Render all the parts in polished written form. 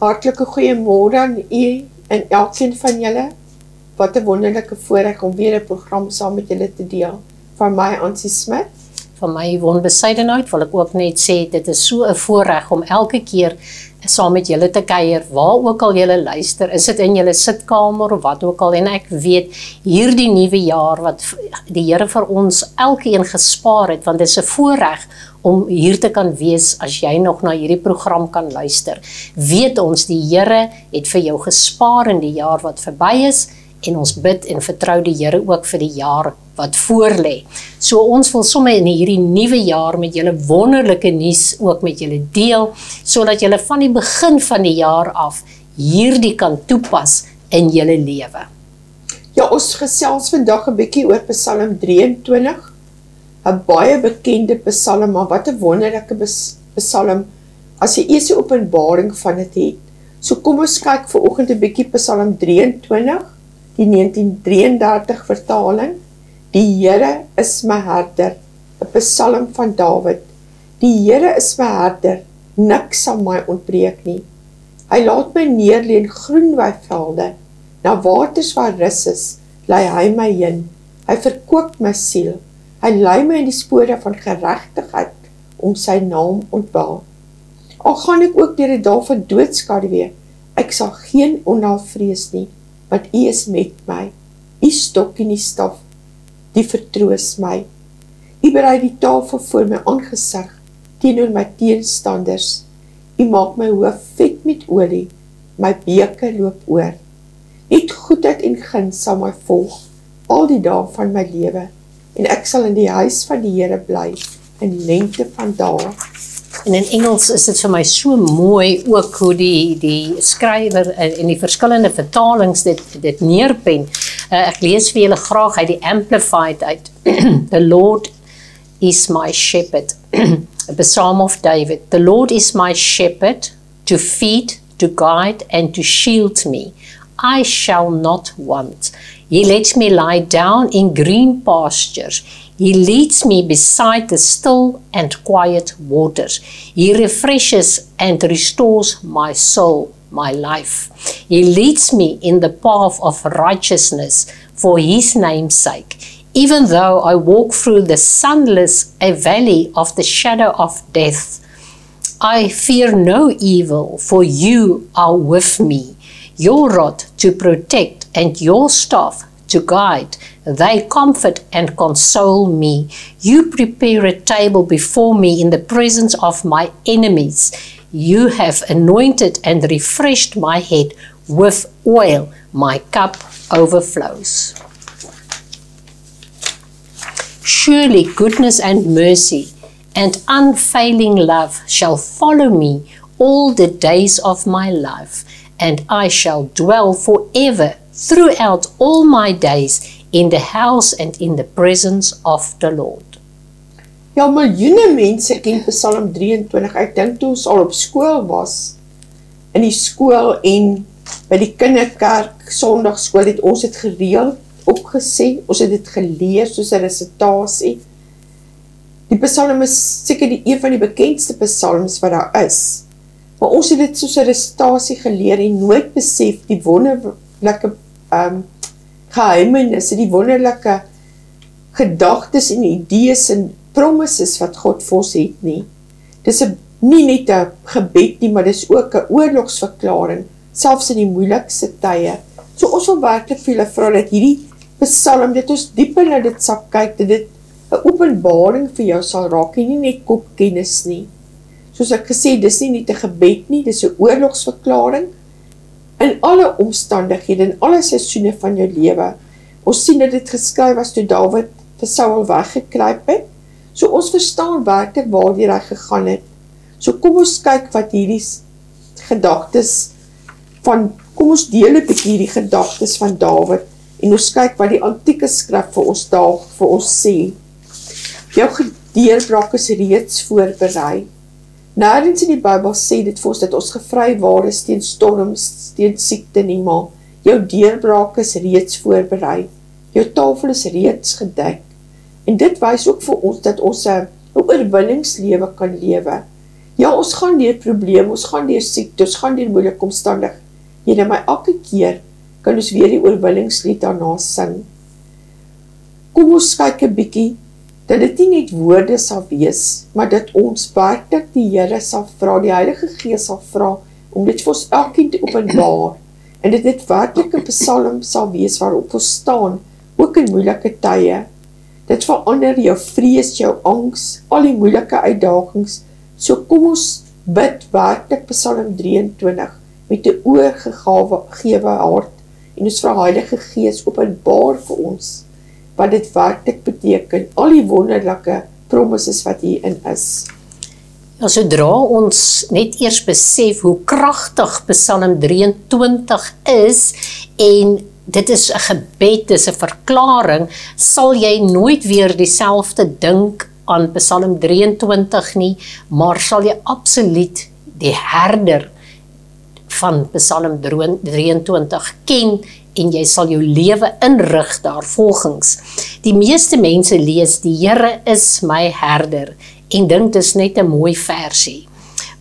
Hartlike goeiemôre aan u en elkeen van julle. Wat 'n wonderlike voorreg om weer 'n program saam met julle te deel. Van my Ansie Smit. Van my Yvonne Besuidenhout wil ek ook net sê, dit is so 'n voorreg om elke keer saam met julle te kuier, waar ook al julle luister, is dit in julle sitkamer of wat ook al, en ek weet, hierdie nuwe jaar wat die Here vir ons elkeen gespaar het, want dit is 'n voorreg om hier te kan wees, as jy nog na hierdie program kan luister. Weet ons, die Here het vir jou gespaar in die jaar wat verby is, en ons bid en vertrou die Here ook vir die jaar wat voorlê. So ons wil sommer in hierdie nuwe jaar met julle wonderlike nuus ook met julle deel, sodat julle van die begin van die jaar af hierdie kan toepas in julle lewe. Ja, ons gesels vandag 'n bietjie oor Psalm 23, 'n baie bekende psalm, maar wat 'n wonderlike psalm as jy eers 'n openbaring van dit het. So kom ons kyk vanoggend 'n bietjie Psalm 23, die 1933 vertaling. Die Here is my herder, 'n psalm van Dawid. Die Here is my herder, niks sal my ontbreek nie. Hy laat my neerlê in groen weivelde, na waters waar rus is, lei hy my heen. Hy verkoop my siel, hy lei my in die spore van geregtigheid, om sy naam ontwil. Al gaan ek ook deur 'n dal van doodskaduwee, ek sal geen onheil vrees nie, want U is met my. U stok en U staf, die vertroos my. U berei die tafel voor my aangesig, teenoor my teenstanders. U maak my hoof vet met olie, my beker loop oor. Net goedheid en guns sal my volg, al die dae van my lewe, en ek sal in die huis van die Here bly, in lengte van dae. En in Engels is dit vir my so mooi ook hoe die skrywer en die verskillende vertalings dit neerpen. Ek lees vir julle graag uit die Amplified uit. The Lord is my shepherd. A Psalm of David. The Lord is my shepherd to feed, to guide and to shield me. I shall not want. He lets me lie down in green pastures. He leads me beside the still and quiet waters. He refreshes and restores my soul, my life. He leads me in the path of righteousness for His name's sake. Even though I walk through the sunless valley of the shadow of death, I fear no evil, for You are with me. Your rod to protect and Your staff to guide, they comfort and console me. You prepare a table before me in the presence of my enemies. You have anointed and refreshed my head with oil. My cup overflows. Surely goodness and mercy and unfailing love shall follow me all the days of my life, and I shall dwell forever throughout all my days in the house and in the presence of the Lord. Ja, miljoene mense ken Psalm 23. Ek dink toe ons al op skool was, in die skool en by die kinderkerk, Sondagskool, het ons het gereeld opgesê, ons het dit gelees soos 'n resitasie. Die Psalm is seker een van die bekendste psalms wat daar is, maar ons het dit soos 'n resitasie geleer en nooit besef die wonderlike geheimenisse, die wonderlike gedagtes en idees en promises wat God vir ons het nie. Dis nie net 'n gebed nie, maar dis ook 'n oorlogsverklaring, selfs in die moeilikste tye. So ons wil werklik vir julle vra dat hierdie Psalm, dit ons dieper na dit sal kyk, dat dit 'n openbaring vir jou sal raak, en nie net kopkennis nie. Soos ek gesê, dis nie net 'n gebed nie, dis 'n oorlogsverklaring in alle omstandighede, in alle seisoene van jou lewe. Ons sien dat dit geskryf was toe Dawid vir Saul weggekruip het. So ons verstaan werklik waardeur hy gegaan het. So kom ons kyk wat hierdie gedagtes van, kom ons deel 'n bietjie hierdie gedagtes van Dawid, en ons kyk wat die antieke skrif vir ons daag vir ons sê. Jou deurbraak is reeds voorberei. Nêrens in die Bybel sê dit vir ons dat ons gevrywaar is teen storms, teen siekte nie, maar jou deurbraak is reeds voorberei. Jou tafel is reeds gedek. En dit wys ook vir ons dat ons 'n oorwinningslewe kan lewe. Ja, ons gaan deur probleme, ons gaan deur siekte, ons gaan deur moeilike omstandighede, maar elke keer kan ons weer die oorwinningslied daarna sing. Kom ons kyk 'n bietjie, dat dit nie net woorde sal wees, maar dat ons werklik die Here sal vra, die Heilige Gees sal vra, om dit vir ons elkeen te openbaar, en dit werklik 'n psalm sal wees waarop ons staan, ook in moeilike tye. Dit verander jou vrees, jou angs, al die moeilike uitdagings. So kom ons bid werklik Psalm 23 met 'n oorgegewe hart, en ons vra Heilige Gees openbaar vir ons wat dit werklik beteken, al die wonderlike promises wat hierin is. Ja, sodra ons net eers besef hoe kragtig Psalm 23 is, en dit is 'n gebed, dit is 'n verklaring, sal jy nooit weer dieselfde dink aan Psalm 23 nie, maar sal jy absoluut die herder van Psalm 23 ken, en jy sal jou lewe inrig daarvolgens. Die meeste mense lees, die Here is my herder, en dink dit is net 'n mooi versie.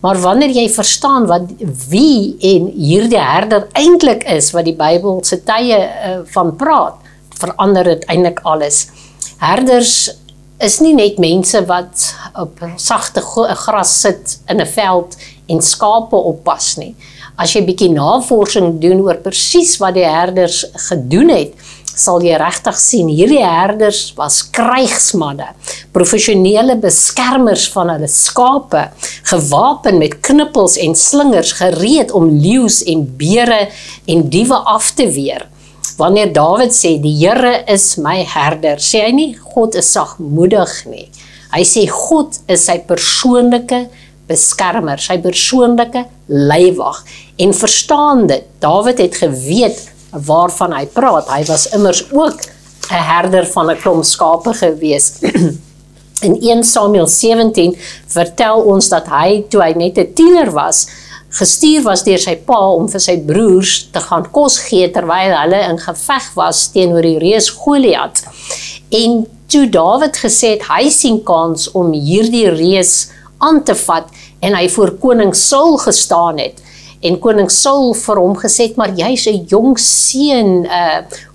Maar wanneer jy verstaan wie en hierdie herder eintlik is, wat die Bybelse tye van praat, verander dit eintlik alles. Herders is nie net mense wat op sagte gras sit in 'n veld en skape oppas nie. As jy bietjie navorsing doen oor presies wat die herders gedoen het, sal jy regtig sien, hierdie herders was krygsmanne, professionele beskermers van hulle skape, gewapen met knippels en slingers, gereed om leeu's en bere en diewe af te weer. Wanneer Dawid sê, die Here is my herder, sê hy nie, God is sagmoedig nie. Hy sê, God is sy persoonlike beskermer, sy persoonlike leiwag. En verstaan dit, Dawid het geweet waarvan hy praat. Hy was immers ook 'n herder van 'n klomp skape gewees. In 1 Samuel 17 vertel ons dat hy, toe hy net 'n tiener was, gestuur was deur sy pa om vir sy broers te gaan kos gee terwyl hulle in geveg was teenoor die reus Goliat. En toe Dawid gesê het, hy sien kans om hierdie reus aan te vat, en hy voor koning Saul gestaan het, en koning Saul vir hom gesê, maar jy's 'n jong seun,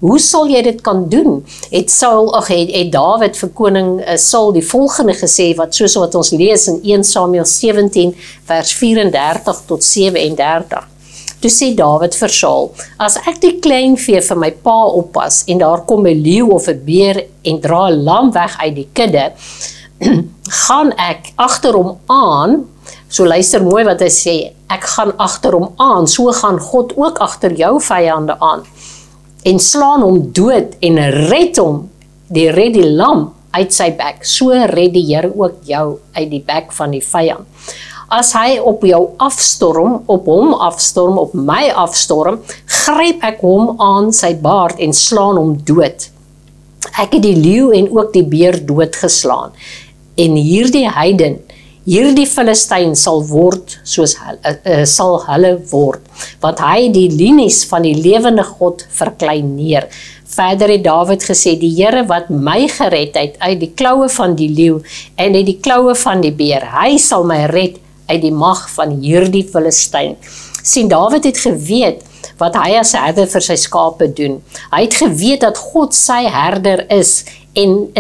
hoe sal jy dit kan doen? Het Dawid vir koning Saul die volgende gesê, soos wat ons lees in 1 Samuel 17 vers 34 tot 37. Toe sê Dawid vir Saul, as ek die kleinvee vir my pa oppas, en daar kom 'n leeu of 'n beer en dra 'n lam weg uit die kudde, gaan ek agter hom aan. So luister mooi wat hy sê, ek gaan agter hom aan, so gaan God ook agter jou vyande aan, en slaan hom dood, en red die lam uit sy bek, so red die Here ook jou uit die bek van die vyand. As hy op hom afstorm, op my afstorm, gryp ek hom aan sy baard en slaan hom dood. Ek het die leeu en ook die beer doodgeslaan, en hierdie heiden, hierdie Filistyn sal hulle word, want hy die linies van die lewende God verkleineer. Verder het Dawid gesê, die Here wat my gered het uit die kloue van die leeu en uit die kloue van die beer, hy sal my red uit die mag van hierdie Filistyn. Sien, Dawid het geweet wat hy as herder vir sy skape doen. Hy het geweet dat God sy herder is, en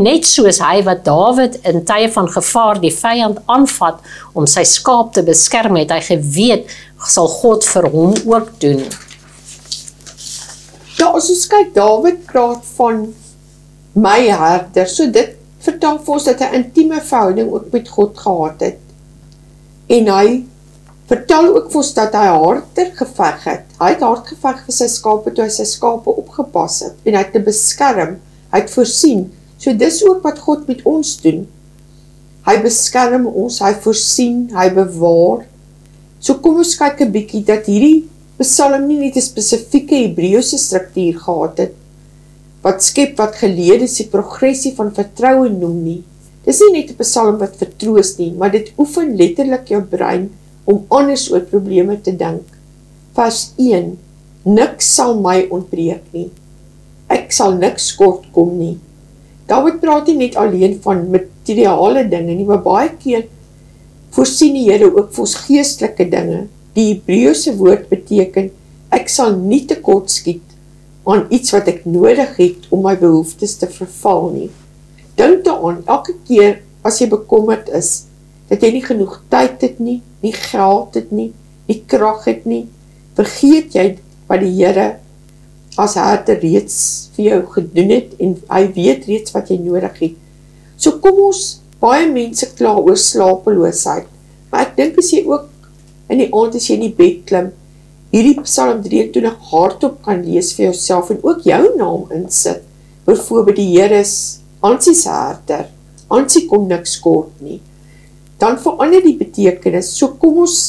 net soos hy wat Dawid in tye van gevaar die vyand aanvat om sy skaap te beskerm, het hy geweet, sal God vir hom ook doen. Ja, as ons kyk, Dawid praat van my herder, so dit vertel vir ons dat hy 'n intieme verhouding ook met God gehad het. En hy vertel ook vir ons dat hy harder geveg het. Hy het hard geveg vir sy skape toe hy sy skape opgepas het, en hy het te beskerm, hy het voorsien. So dis ook wat God met ons doen. Hy beskerm ons, hy voorsien, hy bewaar. So kom ons kyk 'n bietjie dat hierdie Psalm nie net 'n spesifieke Hebreëse struktuur gehad het, wat skep wat geleer is die progressie van vertroue noem nie. Dis nie net 'n Psalm wat vertroos nie, maar dit oefen letterlik jou brein om anders oor probleme te dink. Vers 1, niks sal my ontbreek nie. Ek sal niks kort kom nie. Dawid praat nie net alleen van materiale dinge nie, maar baie keer voorsien die Here ook vir ons geestelike dinge. Die Hebreëse woord beteken, ek sal nie tekort skiet aan iets wat ek nodig het om my behoeftes te vervul nie. Dink daaraan, elke keer as jy bekommerd is, dat jy nie genoeg tyd het nie, nie geld het nie, nie krag het nie, vergeet jy wat die Here as herder reeds vir jou gedoen het, en hy weet reeds wat jy nodig het. So kom ons, baie mense kla oor slapeloosheid, maar ek dink as jy ook in die aand as jy in die bed klim, hierdie Psalm 23 hardop kan lees vir jouself, en ook jou naam insit, byvoorbeeld die Here is Ansie se herder, Ansie kom niks kort nie, dan verander die betekenis, so kom ons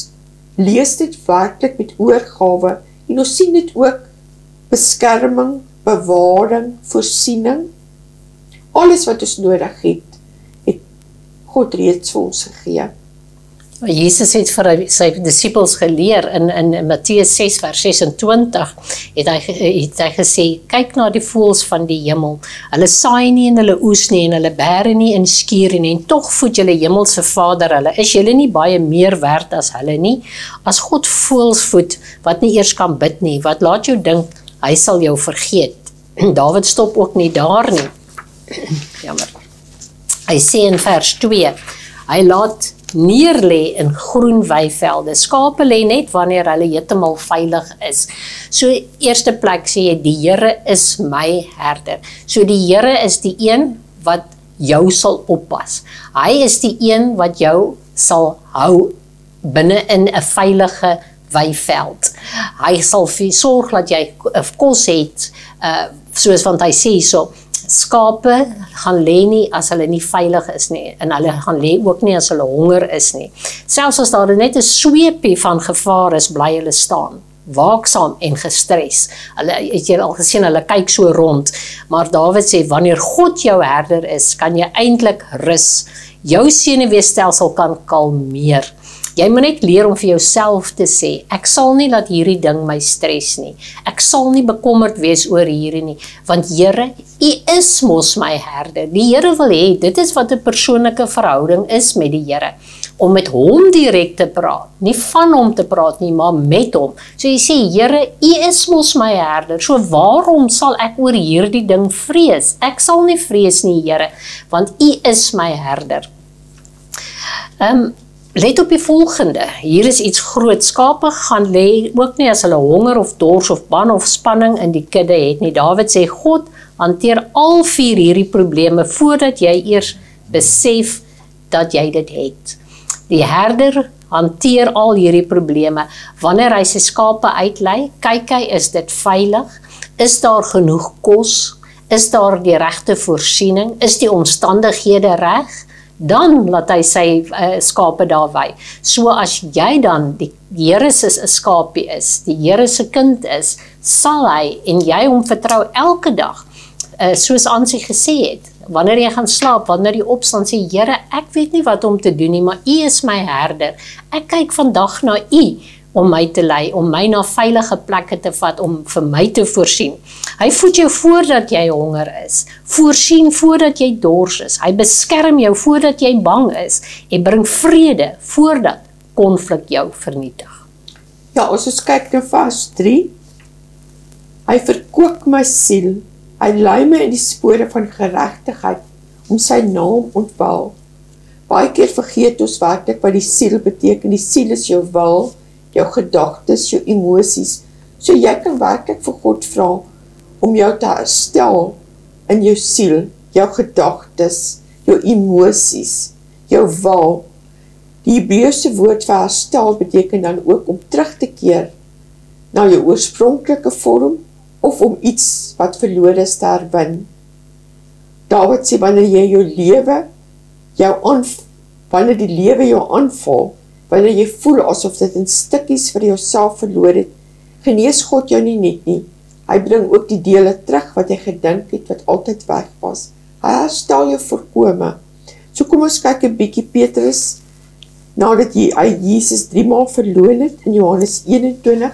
lees dit werklik met oorgawe, en ons sien dit ook beskerming, bewaring, voorsiening, alles wat ons nodig het God reeds vir ons gegee. Jesus het vir sy disippels geleer in Matteus 6 vers 26 het hy gesê, kyk na die voëls van die hemel, hulle saai nie en hulle oes nie en hulle bære nie en skuur nie, en tog voed julle hemelse Vader hulle, is julle nie baie meer werd as hulle nie? As God voëls voed, wat nie eers kan bid nie, wat laat jou dink, hy sal jou vergeet? Dawid stop ook nie daar nie. Jammer. Hy sê in vers 2, hy laat neerlê in groen weivelde. Skape lê net wanneer hulle heeltemal veilig is. So eerste plek sê jy, die Here is my herder. So die Here is die een wat jou sal oppas. Hy is die een wat jou sal hou binne in 'n veilige weiveld. Hy sal vir sorg dat jy kos het, soos want hy sê so, skape gaan lê nie as hulle nie veilig is nie, en hulle gaan lê ook nie as hulle honger is nie. Selfs as daar net 'n sweepie van gevaar is, bly hulle staan, waaksaam en gestres. Hulle, het jy al gesien, hulle kyk so rond, maar Dawid sê, wanneer God jou herder is, kan jy eintlik rus. Jou senuweestelsel kan kalmeer. Jy moet net leer om vir jouself te sê, ek sal nie laat hierdie ding my stres nie. Ek sal nie bekommerd wees oor hierdie nie, want Here, U is mos my herder. Die Here wil hê, dit is wat 'n persoonlike verhouding is met die Here. Om met hom direk te praat, nie van hom te praat nie, maar met hom. So jy sê, Here, U is mos my herder, so waarom sal ek oor hierdie ding vrees? Ek sal nie vrees nie, Here, want U is my herder. Let op die volgende, hier is iets groot, skape gaan lê ook nie as hulle honger of dors of bang of spanning in die kudde het nie. Dawid sê, God hanteer al 4 hierdie probleme voordat jy eers besef dat jy dit het. Die herder hanteer al hierdie probleme. Wanneer hy sy skape uitlei, kyk hy, is dit veilig? Is daar genoeg kos? Is daar die regte voorsiening? Is die omstandighede reg? Dan laat hy sy skape daar wy. So as jy dan die Here se skapie is, die Here se kind is, sal hy en jy hom vertrou elke dag, soos Ansie gesê het, wanneer jy gaan slaap, wanneer jy opstaan, sê, Here, ek weet nie wat om te doen nie, maar U is my herder. Ek kyk vandag na U om my te lei, om my na veilige plekke te vat, om vir my te voorsien. Hy voed jou voordat jy honger is, voorsien voordat jy dors is, hy beskerm jou voordat jy bang is, en bring vrede voordat konflik jou vernietig. Ja, as ons kyk na vers 3, hy verkoop my siel, hy lei my in die spore van geregtigheid, om sy naam ontwil. Baie keer vergeet ons werklik wat die siel beteken. Die siel is jou wil, jou gedagtes, jou emosies. So jy kan werklik vir God vra om jou te herstel in jou siel, jou gedagtes, jou emosies, jou wil. Die Hebreëse woord vir herstel beteken dan ook om terug te keer na jou oorspronklike vorm of om iets wat verlore is te herwin. Dawid sê, wanneer jy jou lewe, wanneer die lewe jou aanval, wanneer jy voel asof dit in stukkies vir jouself verloor het, genees God jou nie net nie. Hy bring ook die dele terug wat jy gedink het, wat altyd weg was. Hy herstel jou volkome. So kom ons kyk 'n bietjie Petrus, nadat hy Jesus 3 maal verloon het, in Johannes 21,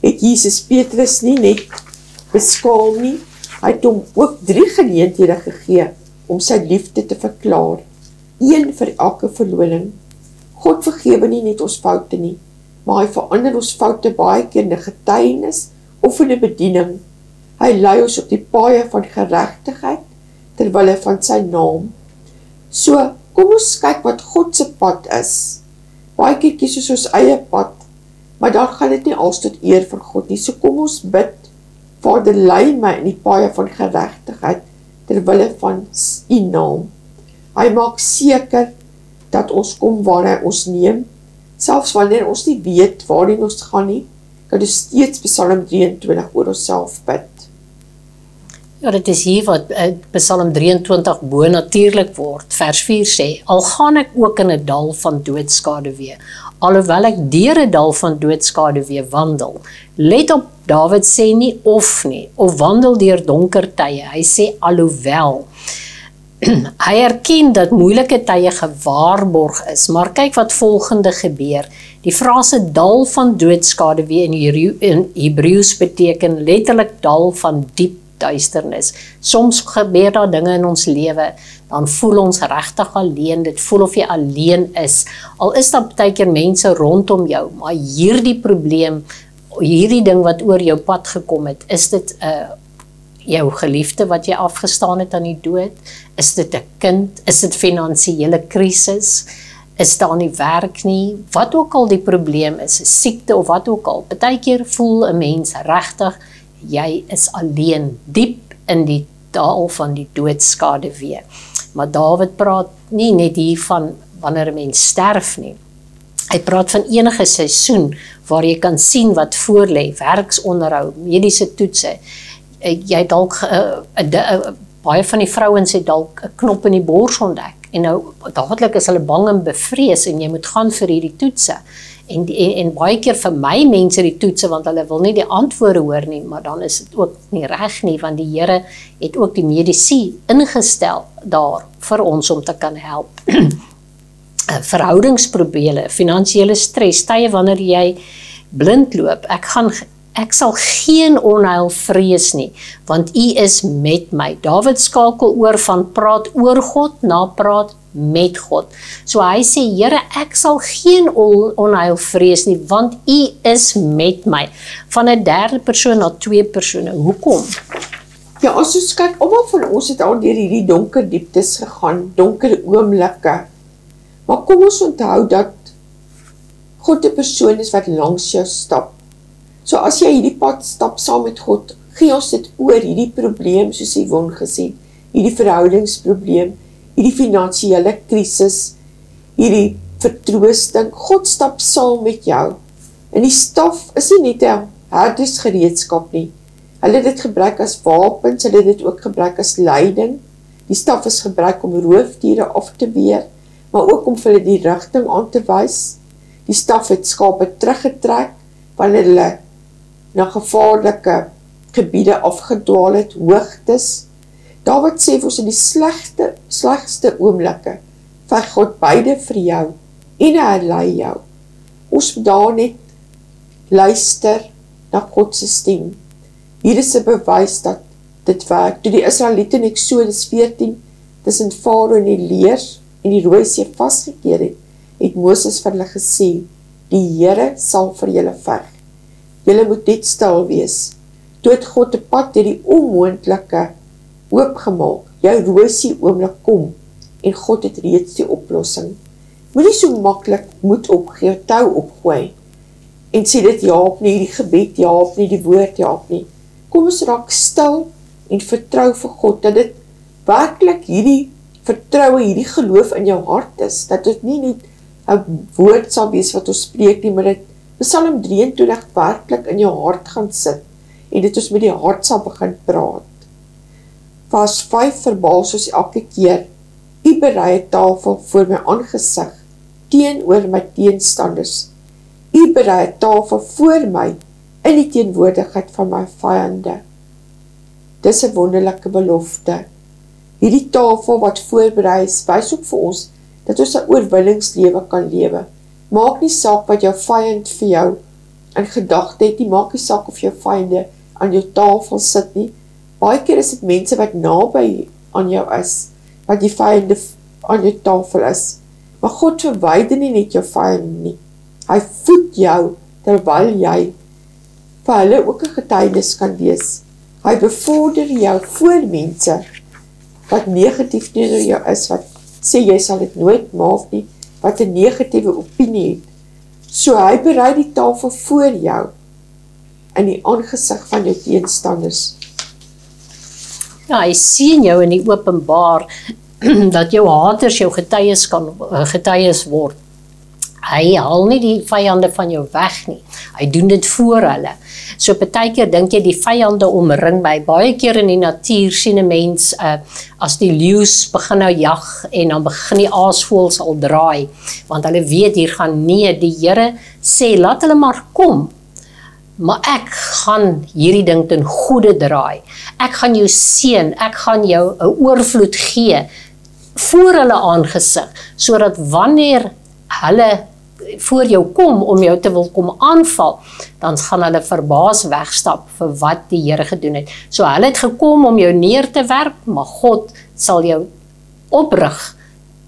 het Jesus Petrus nie net beskaam nie, hy het hom ook 3 geleenthede gegee, om sy liefde te verklaar. 1 vir elke verloning. God vergewe nie net ons foute nie, maar hy verander ons foute baie keer in 'n getuienis of in 'n bediening. Hy lei ons op die paaie van geregtigheid terwille van sy naam. So, kom ons kyk wat God se pad is. Baie keer kies ons ons eie pad, maar dan gaan dit nie als tot eer van God nie. So kom ons bid, Vader, lei my in die paaie van geregtigheid terwille van u naam. Hy maak seker dat ons kom waar hy ons neem, selfs wanneer ons nie weet waarheen ons gaan nie, kan ons steeds Psalm 23 oor onsself bid. Ja, dit is hier wat Psalm 23 bo natuurlik word. Vers 4 sê, al gaan ek ook in 'n dal van doodskaduwee, alhoewel ek deur 'n dal van doodskaduwee wandel. Let op, Dawid sê nie of nie, of wandel deur donker tye. Hy sê alhoewel. Hy erken dat moeilike tye gewaarborg is, maar kyk wat volgende gebeur. Die frase dal van doodskaduwee in Hebreëus beteken letterlik dal van diep duisternis. Soms gebeur daar dinge in ons lewe, dan voel ons regtig alleen, dit voel of jy alleen is. Al is daar baie keer mense rondom jou, maar hierdie probleem, hierdie ding wat oor jou pad gekom het, is dit jou geliefde wat jy afgestaan het aan die dood? Is dit 'n kind? Is dit finansiële krisis? Is daar nie werk nie? Wat ook al die probleem is, 'n siekte of wat ook al. Baie keer voel 'n mens regtig, jy is alleen, diep in die dal van die doodskaduwee. Maar Dawid praat nie net hier van wanneer 'n mens sterf nie. Hy praat van enige seisoen waar jy kan sien wat voorlê, werksonderhoud, mediese toetse. Jy dalk baie van die vrouens het dalk 'n knop in die bors ontdek en nou dadelik is hulle bang en bevrees en jy moet gaan vir hierdie toetse. En baie keer vermy mense die toetse want hulle wil nie die antwoorde hoor nie, maar dan is dit ook nie reg nie, want die Here het ook die medisy ingestel daar vir ons om te kan help. Verhoudingsprobleme, finansiële stres, tye wanneer jy blind loop, ek sal geen onheil vrees nie, want U is met my. Dawid skakel oor van praat oor God na praat met God. So hy sê, Here, ek sal geen onheil vrees nie, want U is met my. Van 'n derde persoon na 2 persone. Hoekom? Ja, as ons kyk, almal van ons het al deur hierdie donker dieptes gegaan, donker oomblikke. Maar kom ons onthou dat God 'n persoon is wat langs jou stap. So as jy hierdie pad stap saam met God, gee ons dit oor hierdie probleem, soos Yvonne gesê, hierdie verhoudingsprobleem, hierdie finansiële krisis, hierdie vertroosting. God stap saam met jou. En die staf is nie net 'n herdersgereedskap nie. Hulle het dit gebruik as wapens, hulle het dit ook gebruik as leiding. Die staf is gebruik om roofdiere af te weer, maar ook om vir hulle die rigting aan te wys. Die staf het skape teruggetrek wanneer hulle na gevaarlike gebiede afgedwaal het, hoogtes. Dawid sê vir ons in die slegste oomblikke, veg God beide vir jou en hy lei jou. Ons moet daar net luister na God se stem. Hier is 'n bewys dat dit werk. Toe die Israeliete in Eksodus 14 tussen Farao en die leer en die Rooi See vasgekeer het Moses vir hulle gesê, die Here sal vir julle veg. Julle moet net stil wees. Toe het God 'n pad deur die onmoontlike oopgemaak. Jou Rooi See oomblik kom en God het reeds die oplossing. Moenie so maklik moed opgee, tou opgooi en sê dit jaap nie, die gebed jaap nie, die woord jaap nie. Kom ons raak stil en vertrou vir God, dat dit werklik hierdie vertroue, hierdie geloof in jou hart is, dat dit nie net 'n woord sal wees wat ons spreek nie, maar dit Psalm 23 werklik in jou hart gaan sit, en dit ons met die hart sal begin praat. Vers 5 verbaas ons elke keer, U berei 'n tafel voor my aangesig, teenoor my teenstanders. U berei 'n tafel voor my, in die teenwoordigheid van my vyande. Dis 'n wonderlike belofte. Hierdie tafel wat voorberei is, wys ook vir ons, dat ons 'n oorwinningslewe kan lewe. Maak nie saak wat jou vyand vir jou in gedagte het nie, maak nie saak of jou vyande aan jou tafel sit nie. Baie keer is dit mense wat naby aan jou is, wat die vyande aan jou tafel is. Maar God verwyder nie net jou vyand nie. Hy voed jou, terwyl jy vir hulle ook 'n getuienis kan wees. Hy bevorder jou voor mense, wat negatief teenoor jou is, wat sê jy sal dit nooit maak nie, wat 'n negatiewe opinie het. So hy berei die tafel voor jou, in die aangesig van jou teenstanders. Ja, hy sien jou in die openbaar, dat jou haters jou getuies word. Hy haal nie die vyande van jou weg nie. Hy doen dit voor hulle. So partykeer dink jy die vyande omring my. Baie keer in die natuur sien 'n mens as die leeu's begin nou jag en dan begin die aasvoëls al draai, want hulle weet hier gaan nee, die Here sê laat hulle maar kom. Maar ek gaan hierdie ding ten goeie draai. Ek gaan jou seën, ek gaan jou 'n oorvloed gee voor hulle aangesig, sodat wanneer hulle voor jou kom om jou te wil kom aanval, dan gaan hulle verbaas wegstap vir wat die Here gedoen het. So hulle het gekom om jou neer te werp, maar God sal jou oprig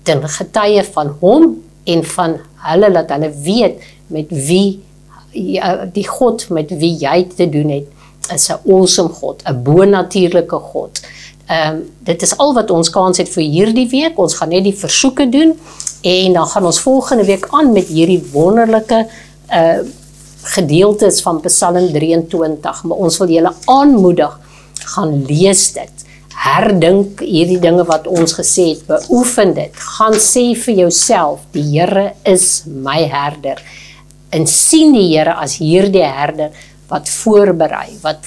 ten getuie van hom en van hulle, dat hulle weet met wie die God met wie jy te doen het, is 'n awesome God, 'n bonatuurlike God. Dit is al wat ons kans het vir hierdie week. Ons gaan net die versoeke doen en dan gaan ons volgende week aan met hierdie wonderlike gedeeltes van Psalm 23, maar ons wil julle aanmoedig, gaan lees dit, herdink hierdie dinge wat ons gesê het, beoefen dit, gaan sê vir jouself, die Here is my herder, en sien die Here as hierdie herder, wat voorberei, wat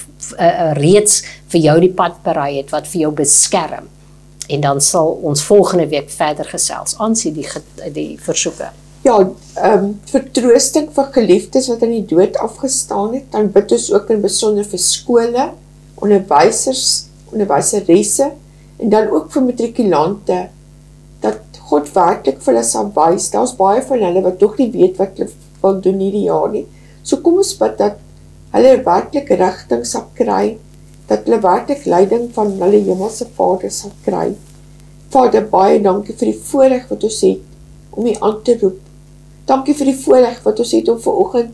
reeds vir jou die pad berei het, wat vir jou beskerm, en dan sal ons volgende week verder gesels, aansien die versoeke. Ja, vertroosting vir geliefdes wat aan die dood afgestaan het, dan bid ons ook in besonder vir skole, onderwysers, onderwyseresse, en dan ook vir matrikulante, dat God werklik vir hulle sal wys. Daar's baie van hulle wat tog nie weet wat hulle wil doen hierdie jaar nie. So kom ons bid dat hulle werklik rigting sal kry, dat hulle werklik leiding van hulle hemelse Vader sal kry. Vader, baie dankie vir die voorreg wat ons het om U aan te roep. Dankie vir die voorreg wat ons het om vanoggend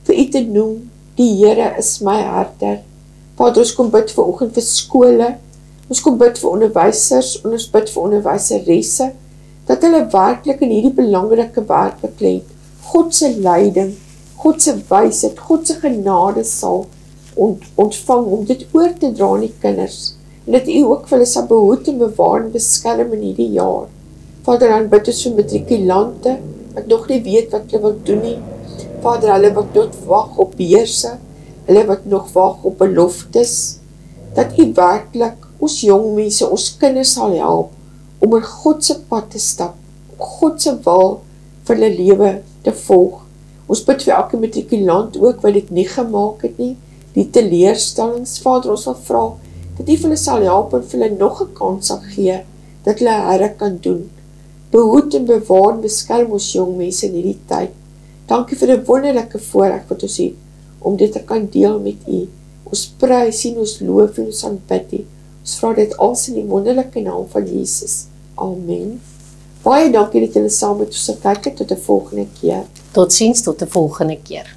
vir U te noem, die Here is my herder. Vader, ons kom bid vanoggend vir skole, ons kom bid vir onderwysers, en ons bid vir onderwyseresse, dat hulle werklik in hierdie belangrike werk bekleed, God se leiding, God se wysheid, God se genade sal ontvang om dit oor te dra aan die kinders, en dat U ook vir hulle sal behoed en bewaar en beskerm in hierdie jaar. Vader, dan bid ons vir matrikulante, wat nog nie weet wat hulle wil doen nie. Vader, hulle wat nog wag op beurse, hulle wat nog wag op beloftes, dat U werklik ons jong mense, ons kinders sal help, om in God se pad te stap, om God se wil vir hulle lewe te volg. Ons bid vir elke matrikulant ook, wat dit nie gemaak het nie, die teleurstellings. Vader, ons wil vra, dat U vir hulle sal help, en vir hulle nog 'n kans sal gee, dat hulle Here kan doen. Behoed en bewaar en beskerm ons jong mense in hierdie tyd. Dankie vir 'n wonderlike voorreg wat ons het, om dit te kan deel met U. Ons prys en ons loof en ons aanbid U. Ons vra dit alles in die wonderlike naam van Jesus. Amen. Baie dankie dat julle saam met ons gekyk het. Tot 'n volgende keer. Totsiens, tot 'n volgende keer.